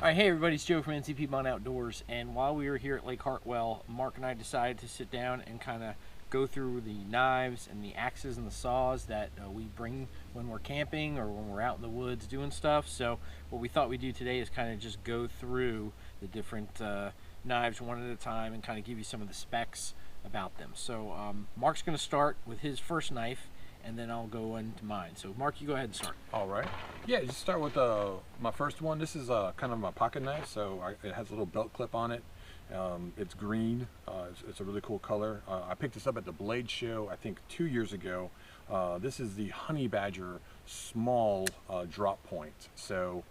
All right, hey everybody, it's Joe from NCP Mon Outdoors, and while we were here at Lake Hartwell, Mark and I decided to sit down and kind of go through the knives and the axes and the saws that we bring when we're camping or when we're out in the woods doing stuff. So what we thought we'd do today is kind of just go through the different knives one at a time and kind of give you some of the specs about them. So Mark's going to start with his first knife, and then I'll go into mine. So Mark, you go ahead and start. All right. Yeah, just start with my first one. This is kind of my pocket knife, so it has a little belt clip on it. It's green. It's a really cool color. I picked this up at the Blade Show, I think 2 years ago. This is the Honey Badger small drop point. So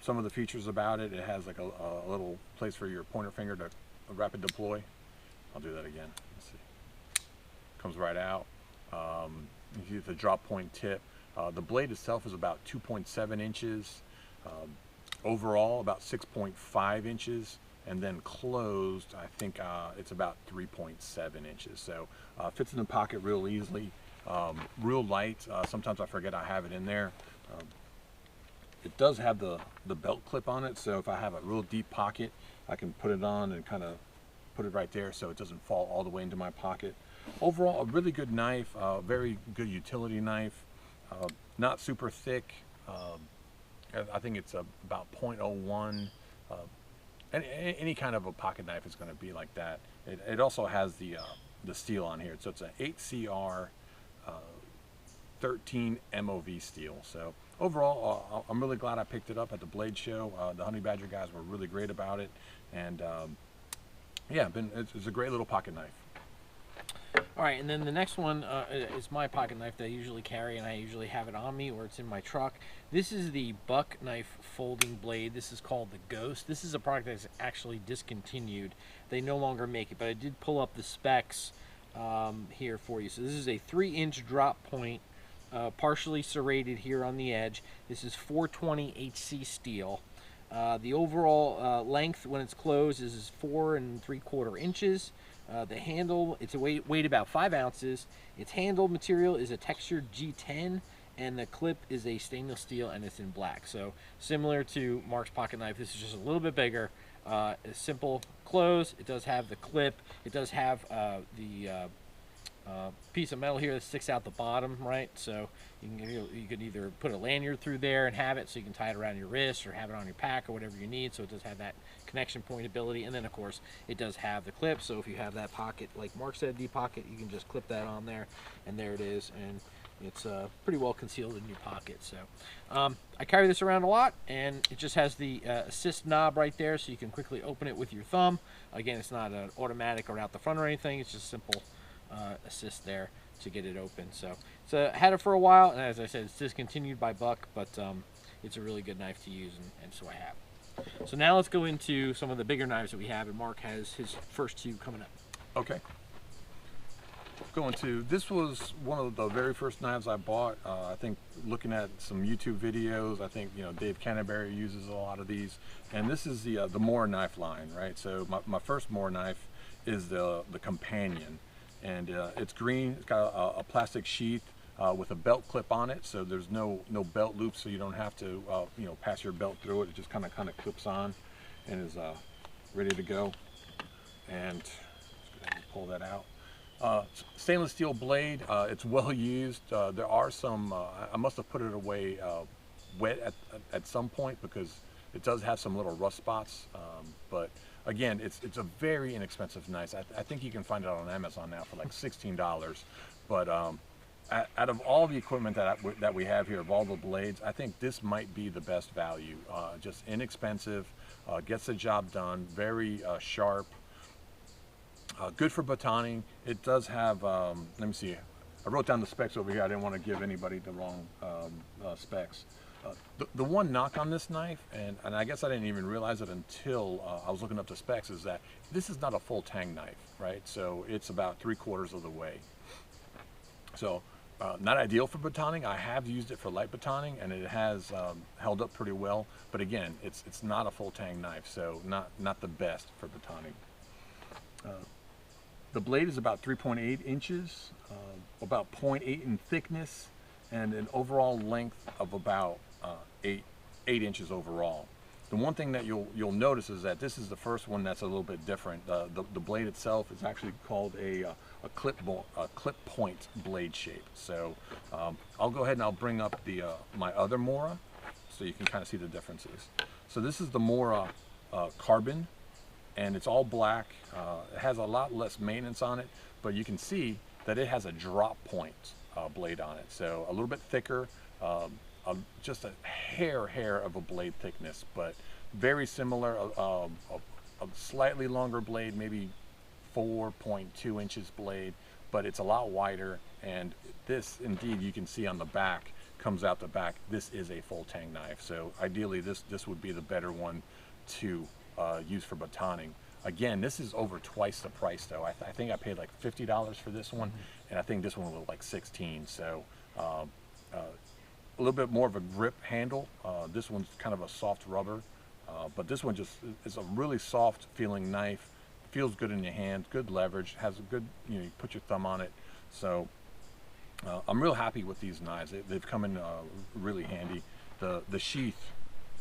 some of the features about it, it has like a little place for your pointer finger to rapid deploy. I'll do that again. Let's see. Comes right out. You see the drop point tip. The blade itself is about 2.7 inches. Overall, about 6.5 inches. And then closed, I think it's about 3.7 inches. So fits in the pocket real easily. Real light. Sometimes I forget I have it in there. It does have the belt clip on it. So if I have a real deep pocket, I can put it on and kind of put it right there so it doesn't fall all the way into my pocket. Overall, a really good knife, very good utility knife, not super thick. I think it's about 0.01. Any kind of a pocket knife is going to be like that. It also has the steel on here, so it's an 8CR 13 MOV steel. So overall, I'm really glad I picked it up at the Blade Show. The Honey Badger guys were really great about it, and yeah, it's a great little pocket knife. All right, and then the next one is my pocket knife that I usually carry, and I usually have it on me or it's in my truck. This is the Buck Knife folding blade. This is called the Ghost. This is a product that's actually discontinued. They no longer make it, but I did pull up the specs here for you. So this is a 3-inch drop point, partially serrated here on the edge. This is 420 HC steel. The overall length when it's closed is 4 3/4 inches. The handle, it's a weight about 5 ounces. Its handle material is a textured G10, and the clip is a stainless steel, and it's in black. So similar to Mark's pocket knife, this is just a little bit bigger. A simple close. It does have the clip. It does have the piece of metal here that sticks out the bottom, right? So you could either put a lanyard through there and have it so you can tie it around your wrist or have it on your pack or whatever you need. So it does have that connection point ability, and then of course it does have the clip. So if you have that pocket, like Mark said, deep pocket, you can just clip that on there, and there it is, and it's pretty well concealed in your pocket. So I carry this around a lot, and it just has the assist knob right there, so you can quickly open it with your thumb. Again, it's not an automatic or out the front or anything. It's just simple assist there to get it open. So I had it for a while, and as I said, it's discontinued by Buck, but it's a really good knife to use, and so I have. So now let's go into some of the bigger knives that we have, and Mark has his first two coming up. Okay. This was one of the very first knives I bought. I think looking at some YouTube videos, I think Dave Canterbury uses a lot of these, and this is the Moore knife line, right? So my first Moore knife is the Companion. And it's green. It's got a plastic sheath with a belt clip on it, so there's no belt loop, so you don't have to pass your belt through it. It just kind of clips on and is ready to go. And let's go ahead and pull that out. Stainless steel blade. It's well used. There are some. I must have put it away wet at some point because it does have some little rust spots, but again, it's a very inexpensive knife. I think you can find it on Amazon now for like $16. But out of all the equipment that we have here, of all the blades, I think this might be the best value. Just inexpensive, gets the job done, very sharp, good for batoning. It does have, let me see, I wrote down the specs over here. I didn't want to give anybody the wrong specs. The one knock on this knife, and I guess I didn't even realize it until I was looking up the specs, is that this is not a full tang knife, right? So it's about 3/4 of the way. So not ideal for batoning. I have used it for light batoning, and it has held up pretty well. But again, it's not a full tang knife, so not the best for batoning. The blade is about 3.8 inches, about 0.8 in thickness, and an overall length of about 8 inches overall. The one thing that you'll notice is that this is the first one that's a little bit different. The blade itself is actually called a clip point blade shape. So I'll go ahead and I'll bring up the my other Mora so you can kind of see the differences. So this is the Mora Carbon, and it's all black. It has a lot less maintenance on it, but you can see that it has a drop point blade on it. So a little bit thicker, just a hair of a blade thickness, but very similar. A slightly longer blade, maybe 4.2 inches blade, but it's a lot wider. And this, indeed, you can see on the back, comes out the back. This is a full tang knife. So ideally, this would be the better one to use for batoning. Again, this is over twice the price, though. I think I paid like $50 for this one, and I think this one was like $16. So a little bit more of a grip handle. This one's kind of a soft rubber, but this one just is a really soft feeling knife. Feels good in your hand, good leverage, has a good, you put your thumb on it. So I'm real happy with these knives. They've come in really handy. The sheath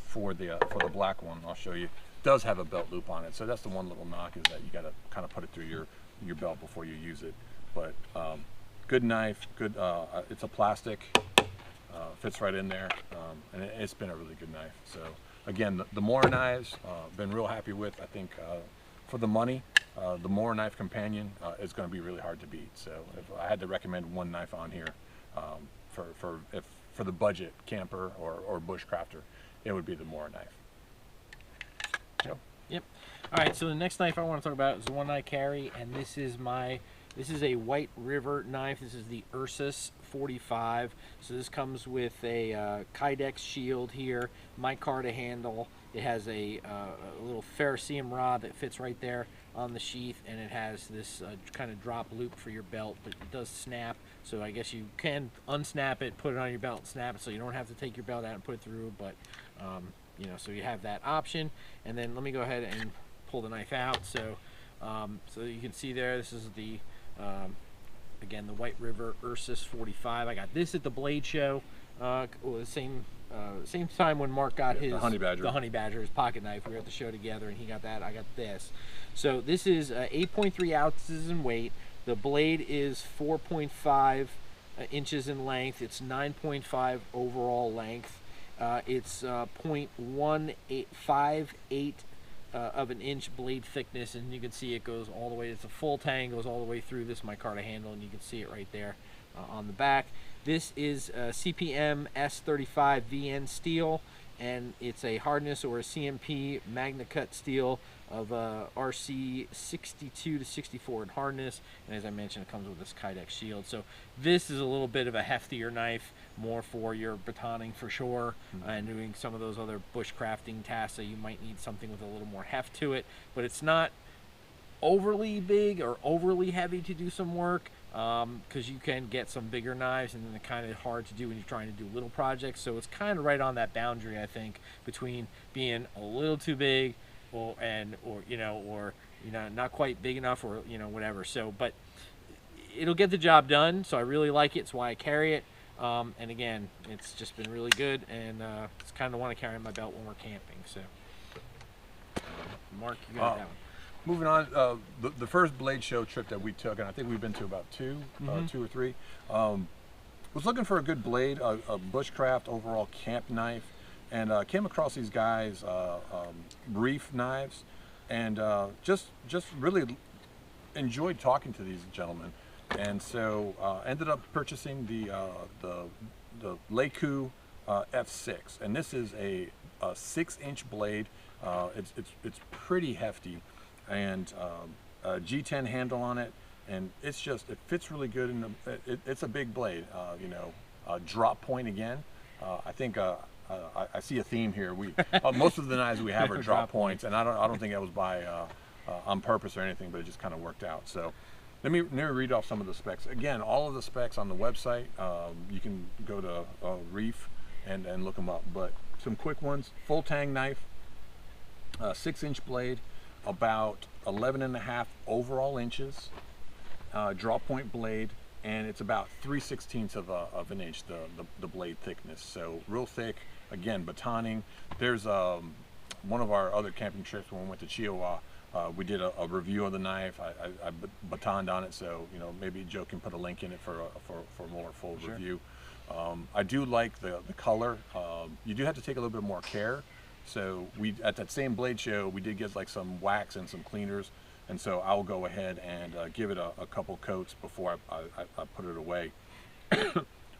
for the black one, I'll show you, does have a belt loop on it. So that's the one little knock, is that you got to kind of put it through your belt before you use it. But good knife, good. It's a plastic. Fits right in there, and it's been a really good knife. So again, the Mora knives, been real happy with. I think for the money, the Mora knife companion is going to be really hard to beat. So if I had to recommend one knife on here for the budget camper or bushcrafter, it would be the Mora knife. Joe? Yep. All right, so the next knife I want to talk about is the one I carry, and this is a White River knife. This is the Ursus 45. So this comes with a Kydex shield here, micarta handle. It has a little ferrocerium rod that fits right there on the sheath, and it has this kind of drop loop for your belt, but it does snap. So I guess you can unsnap it, put it on your belt, and snap it, so you don't have to take your belt out and put it through. But so you have that option. And then let me go ahead and pull the knife out. So so you can see there, this is the again, the White River Ursus 45. I got this at the Blade Show, the same time when Mark got his Honey Badger, his pocket knife. We were at the show together, and he got that. I got this. So this is 8.3 ounces in weight. The blade is 4.5 inches in length. It's 9.5 overall length. It's 0.1858 of an inch blade thickness, and you can see it goes all the way. It's a full tang, goes all the way through this micarta handle, and you can see it right there on the back. This is CPM S35 VN steel, and it's a hardness or a CMP Magna Cut steel of RC 62 to 64 in hardness, and as I mentioned, it comes with this Kydex shield. So this is a little bit of a heftier knife, more for your batoning for sure, and doing some of those other bushcrafting tasks, so you might need something with a little more heft to it. But it's not overly big or overly heavy to do some work, because you can get some bigger knives, and they're kind of hard to do when you're trying to do little projects. So it's kind of right on that boundary, I think, between being a little too big or not quite big enough, or whatever. So, but it'll get the job done. So I really like it. It's why I carry it. And again, it's just been really good, and it's kind of want to carry on my belt when we're camping. So, Mark, you got that one. Moving on, the first Blade Show trip that we took, and I think we've been to about two or three, was looking for a good blade, a bushcraft overall camp knife, and came across these guys, reef knives, and just really enjoyed talking to these gentlemen, and so ended up purchasing the Leicu F6, and this is a 6-inch blade. It's pretty hefty, and a G10 handle on it, and it fits really good. In it's a big blade, drop point again. I think I see a theme here. Most of the knives we have are drop points, and I don't think that was by on purpose or anything, but it just kind of worked out. So let me read off some of the specs. Again, all of the specs on the website. You can go to Reef and look them up. But some quick ones: full tang knife, 6-inch blade, about 11.5 overall inches, drop point blade, and it's about 3/16 of an inch, the blade thickness. So real thick. Again, batoning. There's one of our other camping trips when we went to Chihuahua, we did a review of the knife. I batoned on it, so you know, maybe Joe can put a link in it for a more full review. I do like the color. You do have to take a little bit more care. So we, at that same blade show, we did get like some wax and some cleaners, and so I'll go ahead and give it a couple coats before I put it away.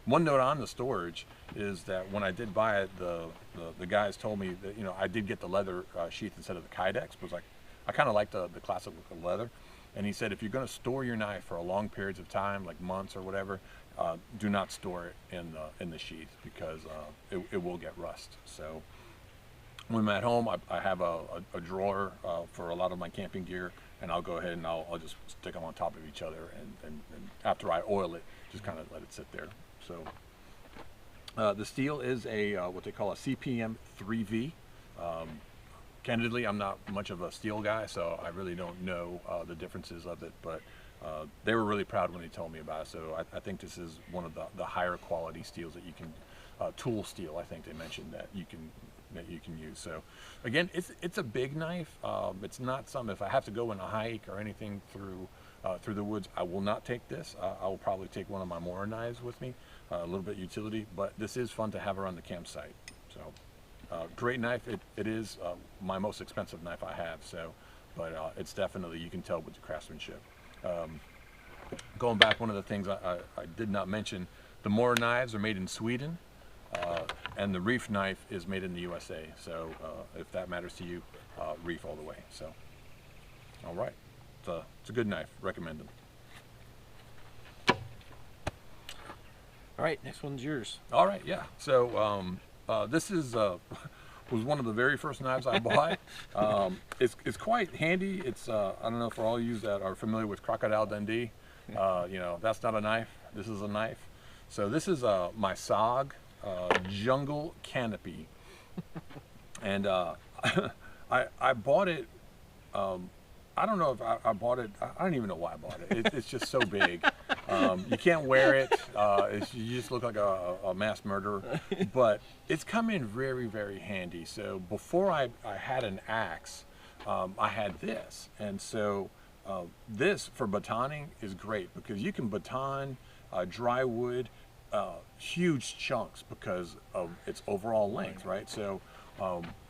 One note on the storage is that when I did buy it, the guys told me that, you know, I did get the leather sheath instead of the Kydex, because like I kind of like the classic look of leather. And he said, if you're going to store your knife for a long periods of time, like months or whatever, do not store it in the sheath, because it will get rust. So when I'm at home, I have a drawer for a lot of my camping gear, and I'll go ahead and I'll just stick them on top of each other, and after I oil it, just kind of let it sit there. So the steel is a what they call a CPM 3V. Candidly, I'm not much of a steel guy, so I really don't know the differences of it, but they were really proud when they told me about it. So I think this is one of the higher quality steels that you can, tool steel, I think they mentioned that you can use. So again, it's a big knife. It's not some, if I have to go on a hike or anything through the woods, I will not take this. I will probably take one of my Mora knives with me, a little bit utility, but this is fun to have around the campsite. So great knife. It is my most expensive knife I have, so, but it's definitely, you can tell with the craftsmanship. Going back, one of the things I did not mention, the Mora knives are made in Sweden, and the Reef knife is made in the USA. So if that matters to you, Reef all the way. So, all right, it's a good knife. Recommend them. All right, next one's yours. All right, yeah. So this is was one of the very first knives I bought. It's quite handy. It's I don't know, for all you that are familiar with Crocodile Dundee, you know, that's not a knife. This is a knife. So this is my SOG Jungle Canopy, and I bought it. I don't know if I bought it. I don't even know why I bought it. It's just so big. You can't wear it. You just look like a mass murderer. But it's come in very, very handy. So before I had an axe, I had this. And so this for batoning is great, because you can baton dry wood huge chunks because of its overall length, right? So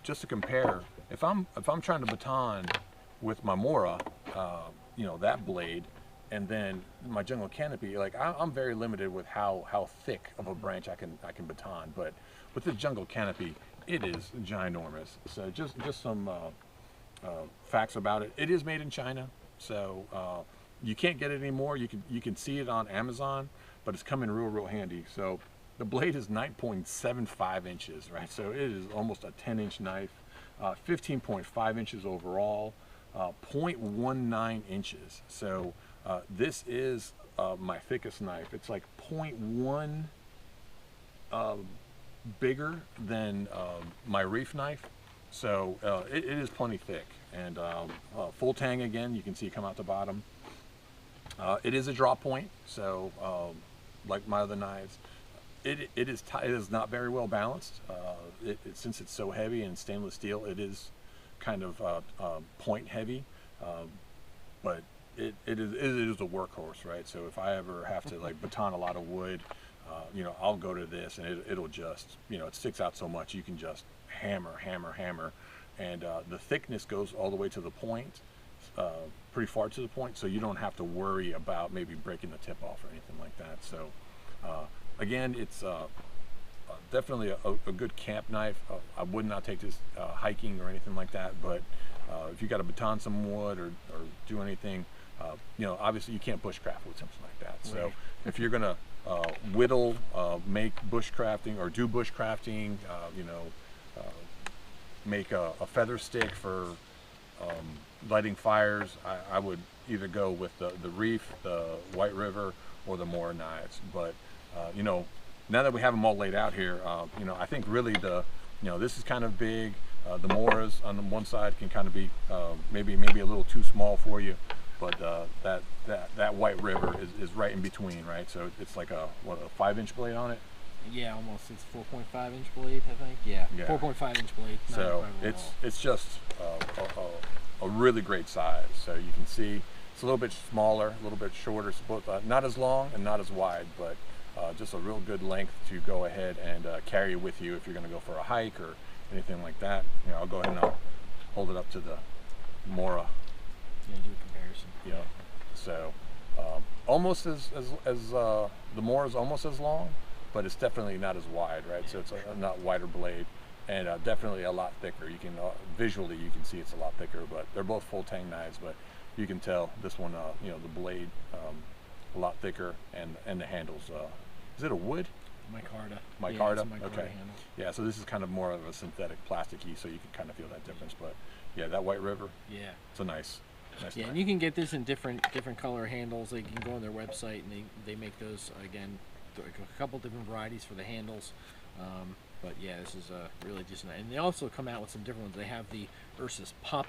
just to compare, if I'm trying to baton with my Mora, you know, that blade, and then my Jungle Canopy, like I'm very limited with how thick of a branch I can baton. But with the Jungle Canopy, it is ginormous. So just some facts about it. It is made in China, so you can't get it anymore. You can see it on Amazon, but it's coming real handy. So the blade is 9.75 inches, right? So it is almost a 10-inch knife. 15.5 inches overall. 0.19 inches. So this is my thickest knife. It's like 0.1 bigger than my Reef knife. So it is plenty thick. And full tang again, you can see come out the bottom. It is a drop point, so like my other knives, it is not very well balanced. Since it's so heavy and stainless steel, it is kind of point heavy, but it is a workhorse, right? So if I ever have to like baton a lot of wood, you know, I'll go to this, and it'll just, you know, it sticks out so much, you can just hammer, and the thickness goes all the way to the point, pretty far to the point, so you don't have to worry about maybe breaking the tip off or anything like that. So again, it's definitely a good camp knife. I would not take this hiking or anything like that, but if you got to baton some wood or do anything, you know, obviously you can't bushcraft with something like that. So if you're gonna whittle, make bushcrafting or do bushcrafting, you know, make a feather stick for lighting fires, I would either go with the Reef, the White River, or the Mora knives. But you know, now that we have them all laid out here, you know, I think really you know, this is kind of big. The Moras on the one side can kind of be maybe a little too small for you, but that White River is right in between, right? So it's like a 5-inch blade on it. Yeah, almost. It's 4.5 inch blade, I think. Yeah, Yeah. 4.5 inch blade. So it's just a really great size. So you can see it's a little bit smaller, a little bit shorter, so both not as long and not as wide, but just a real good length to go ahead and carry with you if you're going to go for a hike or anything like that. You know, I'll go ahead and I'll hold it up to the Mora. Yeah, do a comparison. Yeah. So almost as the Mora is almost as long, but it's definitely not as wide, right? So it's a not wider blade, and definitely a lot thicker. You can visually you can see it's a lot thicker, but they're both full tang knives, but you can tell this one, you know, the blade a lot thicker, and the handles. Is it a wood? Micarta. Micarta. Yeah, it's a Okay. handle. Yeah. So this is kind of more of a synthetic plasticky, so you can kind of feel that difference. But yeah, that White River. Yeah. It's a nice. Yeah, and you can get this in different color handles. Like, you can go on their website, and they make those again, a couple different varieties for the handles. But yeah, this is really just nice. And they also come out with some different ones. They have the Ursus Pup,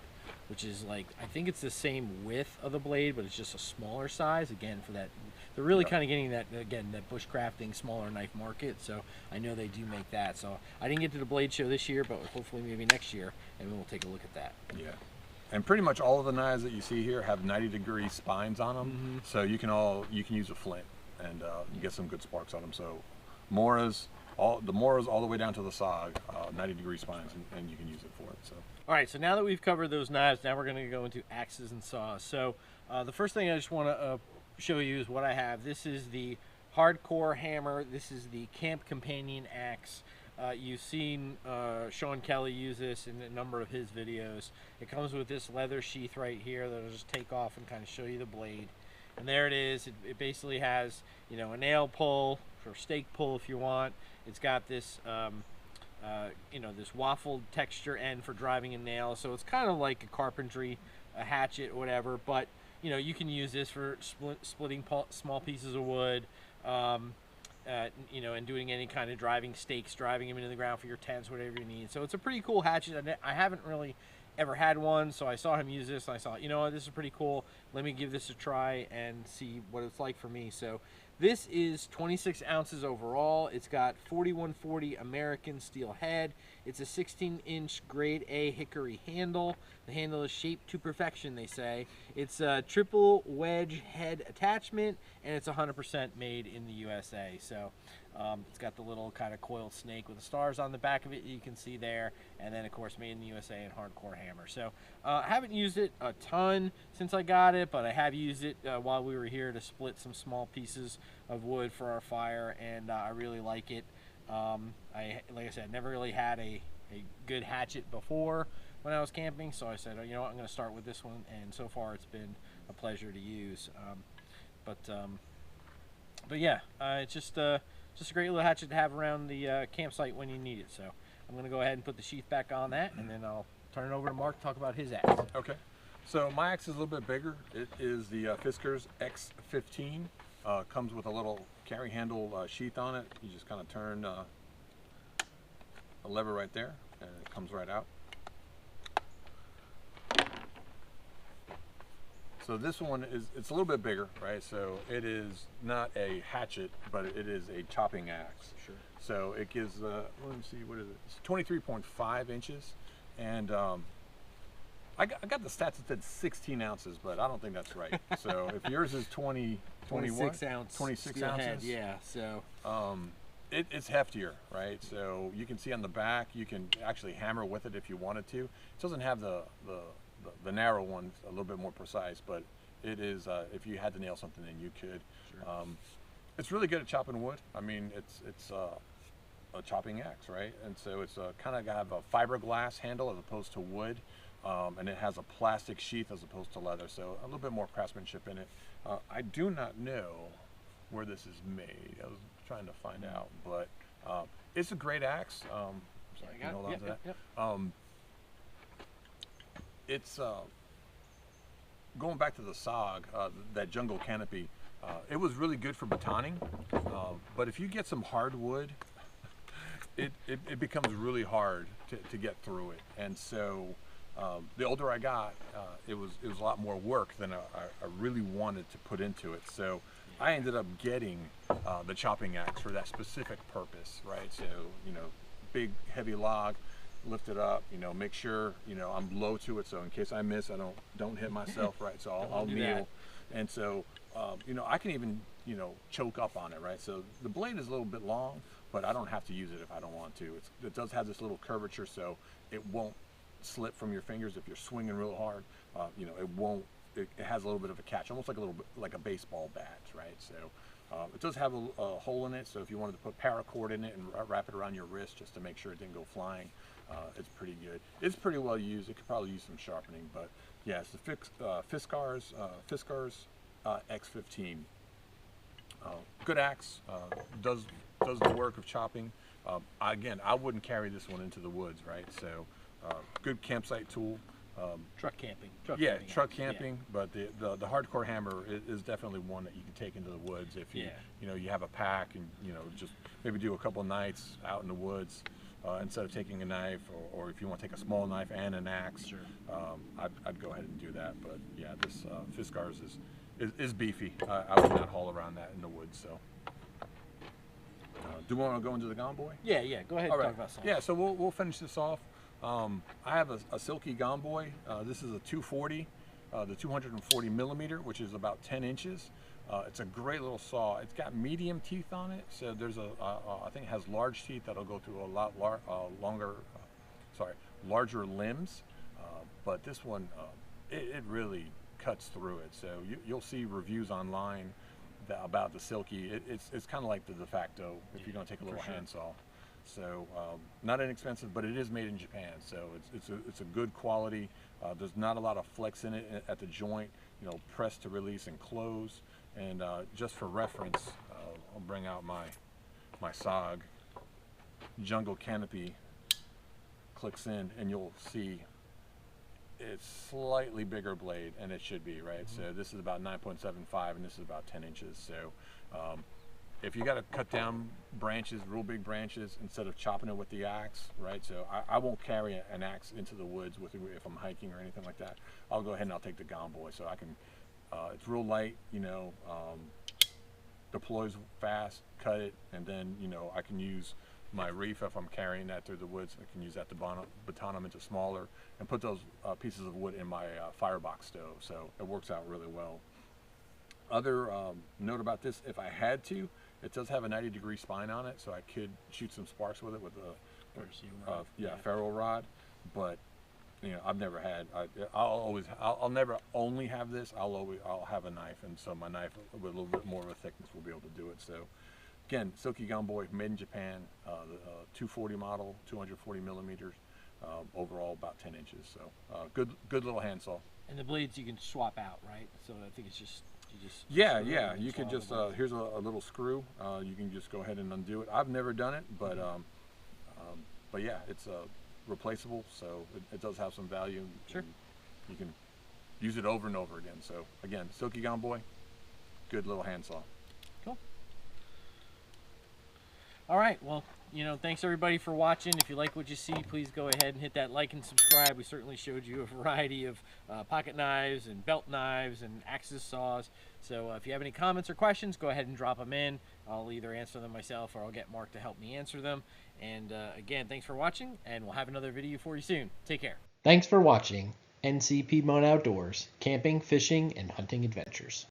which is like, I think it's the same width of the blade, but it's just a smaller size. Again, for that, they're really kind of getting that, again, that bushcrafting smaller knife market. So I know they do make that. So I didn't get to the blade show this year, but hopefully maybe next year, and we'll take a look at that. Yeah. And pretty much all of the knives that you see here have 90-degree spines on them, so you can use a flint and get some good sparks on them. So Moras, all the way down to the SOG, 90-degree spines, and you can use it for it. So. All right, so now that we've covered those knives, now we're going to go into axes and saws. So the first thing I just want to show you is what I have. This is the hardcore hammer. This is the Camp Companion axe. You've seen Sean Kelly use this in a number of his videos. It comes with this leather sheath right here that I'll just take off and kind of show you the blade. And there it is. It basically has, you know, a nail pull or stake pull if you want. It's got this, you know, this waffled texture end for driving a nail. So it's kind of like a carpentry, a hatchet, or whatever. But, you know, you can use this for splitting small pieces of wood. You know, and doing any kind of driving stakes, driving them into the ground for your tents, whatever you need. So it's a pretty cool hatchet. I haven't really ever had one, so I saw him use this, and I thought, you know what, this is pretty cool. Let me give this a try and see what it's like for me. So this is 26 ounces overall. It's got 4140 American steel head. It's a 16-inch grade A hickory handle. The handle is shaped to perfection, they say. It's a triple wedge head attachment, and it's 100% made in the USA. So it's got the little kind of coiled snake with the stars on the back of it you can see there, and then of course made in the USA and hardcore hammer. So I haven't used it a ton since I got it, but I have used it while we were here to split some small pieces of wood for our fire, and I really like it. Like I said, never really had a good hatchet before when I was camping, so I said, oh, you know what, I'm going to start with this one, and so far it's been a pleasure to use. But yeah, it's just a great little hatchet to have around the campsite when you need it. So I'm going to go ahead and put the sheath back on that, and then I'll turn it over to Mark to talk about his axe. Okay. So my axe is a little bit bigger. It is the Fiskers X15. Comes with a little carry handle sheath on it. You just kind of turn a lever right there, and it comes right out. So this one it's a little bit bigger, right? So it is not a hatchet, but it is a chopping axe. Sure. So it gives, let me see, what is it? It's 23.5 inches, and I got the stats that said 16 ounces, but I don't think that's right. So if yours is 26 ounces, head, yeah. So it's heftier, right? So you can see on the back, you can actually hammer with it if you wanted to. It doesn't have the narrow one, a little bit more precise, but it is, if you had to nail something in, you could. Sure. It's really good at chopping wood. I mean, it's a chopping axe, right? And so it's kind of have a fiberglass handle as opposed to wood, and it has a plastic sheath as opposed to leather, so a little bit more craftsmanship in it. I do not know where this is made. I was trying to find out, but it's a great axe. Sorry, can you hold on to that? Yep. It's going back to the SOG, that Jungle Canopy. It was really good for batoning, but if you get some hardwood, it becomes really hard to get through it. And so the older I got, it was a lot more work than I really wanted to put into it. So I ended up getting the chopping axe for that specific purpose, right? So, you know, big heavy log, lift it up, you know, make sure, you know, I'm low to it, so in case I miss, I don't hit myself, right? So I'll kneel. And so, you know, I can even, you know, choke up on it, right? So the blade is a little bit long, but I don't have to use it if I don't want to. It does have this little curvature, so it won't slip from your fingers if you're swinging real hard. You know, it won't. It has a little bit of a catch, almost like a little bit like a baseball bat, right? So it does have a hole in it, so if you wanted to put paracord in it and wrap it around your wrist just to make sure it didn't go flying, it's pretty good. It's pretty well used. It could probably use some sharpening, but yeah, it's the Fiskers X15. Good axe, does the work of chopping. Again, I wouldn't carry this one into the woods, right? So good campsite tool. Truck camping. Truck camping. Yeah. But the hardcore hammer is definitely one that you can take into the woods if you you know, you have a pack and, you know, just maybe do a couple nights out in the woods instead of taking a knife, or if you want to take a small knife and an axe. Sure. I'd go ahead and do that. But yeah, this Fiskars is beefy. I would not haul around that in the woods. So do you want to go into the Gomboy? Yeah. Go ahead and talk about something. Yeah, so we'll finish this off. I have a silky Gomboy. This is a 240, the 240 millimeter, which is about 10 inches. It's a great little saw. It's got medium teeth on it, so there's I think it has large teeth that'll go through a lot larger limbs. But this one, it really cuts through it. So you'll see reviews online about the silky. It's kind of like the de facto if you're going to take a little handsaw. So not inexpensive, but it is made in Japan, so it's a good quality. There's not a lot of flex in it at the joint, you know, press to release and close. And just for reference, I'll bring out my SOG Jungle Canopy. Clicks in, and you'll see it's slightly bigger blade, and it should be, right? So this is about 9.75, and this is about 10 inches. So if you got to cut down branches, real big branches, instead of chopping it with the axe, right? So I won't carry an axe into the woods with it if I'm hiking or anything like that. I'll go ahead and I'll take the Gomboy, so I can. It's real light, you know. Deploys fast, cut it, and then, you know, I can use my reef if I'm carrying that through the woods. I can use that to baton them into smaller and put those pieces of wood in my firebox stove. So it works out really well. Other note about this, if I had to, it does have a 90-degree spine on it, so I could shoot some sparks with it with a ferro rod. But you know, I've never had. I'll never only have this. I'll have a knife, and so my knife with a little bit more of a thickness will be able to do it. So again, silky Gomboy, made in Japan, the 240 model, 240 millimeters, overall about 10 inches. So good little handsaw. And the blades you can swap out, right? So I think it's just. You could just here's a little screw. You can just go ahead and undo it. I've never done it, but yeah, it's replaceable, so it does have some value. Sure. You can use it over and over again. So again, silky Gomboy, good little handsaw. Cool. All right, well, you know, thanks everybody for watching. If you like what you see, please go ahead and hit that like and subscribe. We certainly showed you a variety of pocket knives and belt knives and axes, saws. So if you have any comments or questions, go ahead and drop them in. I'll either answer them myself or I'll get Mark to help me answer them. And again, thanks for watching, and we'll have another video for you soon. Take care. Thanks for watching NC Piedmont Outdoors, camping, fishing, and hunting adventures.